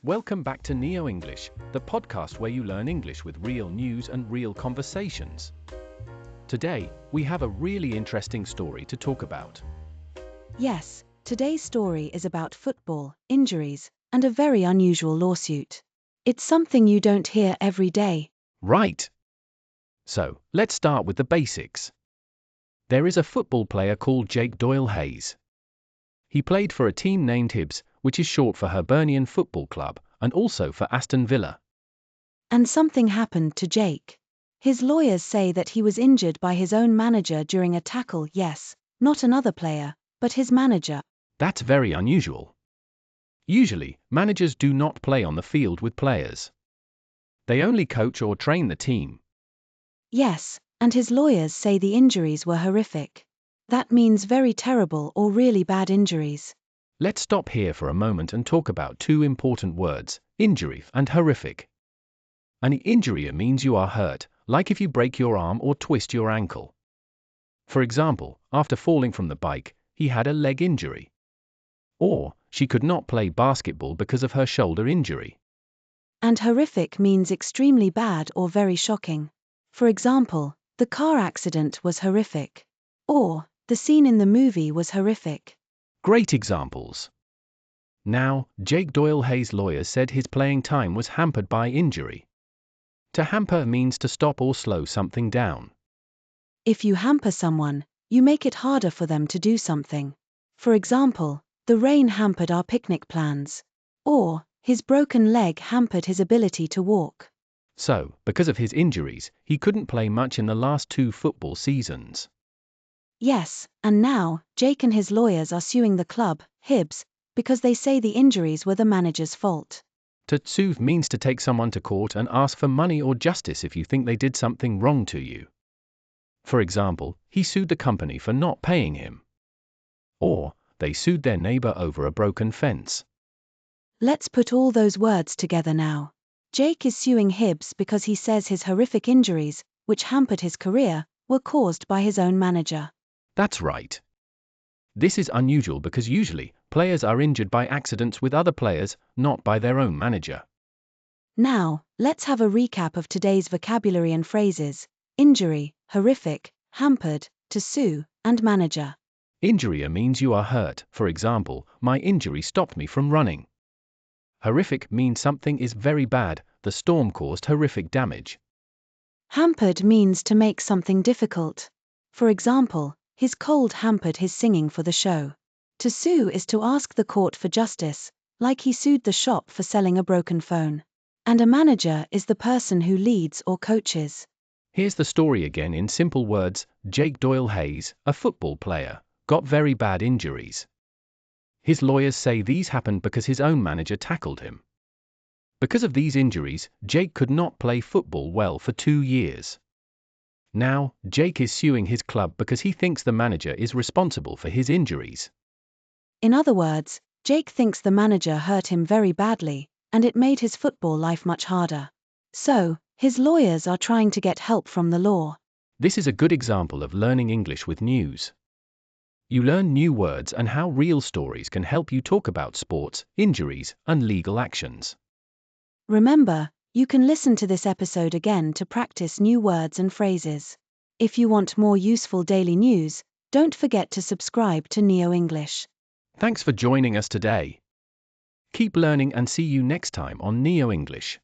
Welcome back to NeoEnglish, the podcast where you learn English with real news and real conversations. Today, we have a really interesting story to talk about. Yes, today's story is about football, injuries, and a very unusual lawsuit. It's something you don't hear every day. Right. So, let's start with the basics. There is a football player called Jake Doyle-Hayes. He played for a team named Hibs, which is short for Hibernian Football Club, and also for Aston Villa. And something happened to Jake. His lawyers say that he was injured by his own manager during a tackle. Yes, not another player, but his manager. That's very unusual. Usually, managers do not play on the field with players. They only coach or train the team. Yes, and his lawyers say the injuries were horrific. That means very terrible or really bad injuries. Let's stop here for a moment and talk about two important words, injury and horrific. An injury means you are hurt, like if you break your arm or twist your ankle. For example, after falling from the bike, he had a leg injury. Or, she could not play basketball because of her shoulder injury. And horrific means extremely bad or very shocking. For example, the car accident was horrific. Or, the scene in the movie was horrific. Great examples. Now, Jake Doyle-Hayes' lawyers said his playing time was hampered by injury. To hamper means to stop or slow something down. If you hamper someone, you make it harder for them to do something. For example, the rain hampered our picnic plans. Or, his broken leg hampered his ability to walk. So, because of his injuries, he couldn't play much in the last 2 football seasons. Yes, and now, Jake and his lawyers are suing the club, Hibs, because they say the injuries were the manager's fault. To sue means to take someone to court and ask for money or justice if you think they did something wrong to you. For example, he sued the company for not paying him. Or, they sued their neighbor over a broken fence. Let's put all those words together now. Jake is suing Hibs because he says his horrific injuries, which hampered his career, were caused by his own manager. That's right. This is unusual because usually, players are injured by accidents with other players, not by their own manager. Now, let's have a recap of today's vocabulary and phrases: injury, horrific, hampered, to sue, and manager. Injury means you are hurt. For example, my injury stopped me from running. Horrific means something is very bad, the storm caused horrific damage. Hampered means to make something difficult. For example, his cold hampered his singing for the show. To sue is to ask the court for justice, like he sued the shop for selling a broken phone. And a manager is the person who leads or coaches. Here's the story again in simple words. Jake Doyle-Hayes, a football player, got very bad injuries. His lawyers say these happened because his own manager tackled him. Because of these injuries, Jake could not play football well for 2 years. Now, Jake is suing his club because he thinks the manager is responsible for his injuries. In other words, Jake thinks the manager hurt him very badly, and it made his football life much harder. So, his lawyers are trying to get help from the law. This is a good example of learning English with news. You learn new words and how real stories can help you talk about sports, injuries, and legal actions. Remember, you can listen to this episode again to practice new words and phrases. If you want more useful daily news, don't forget to subscribe to NeoEnglish. Thanks for joining us today. Keep learning and see you next time on NeoEnglish.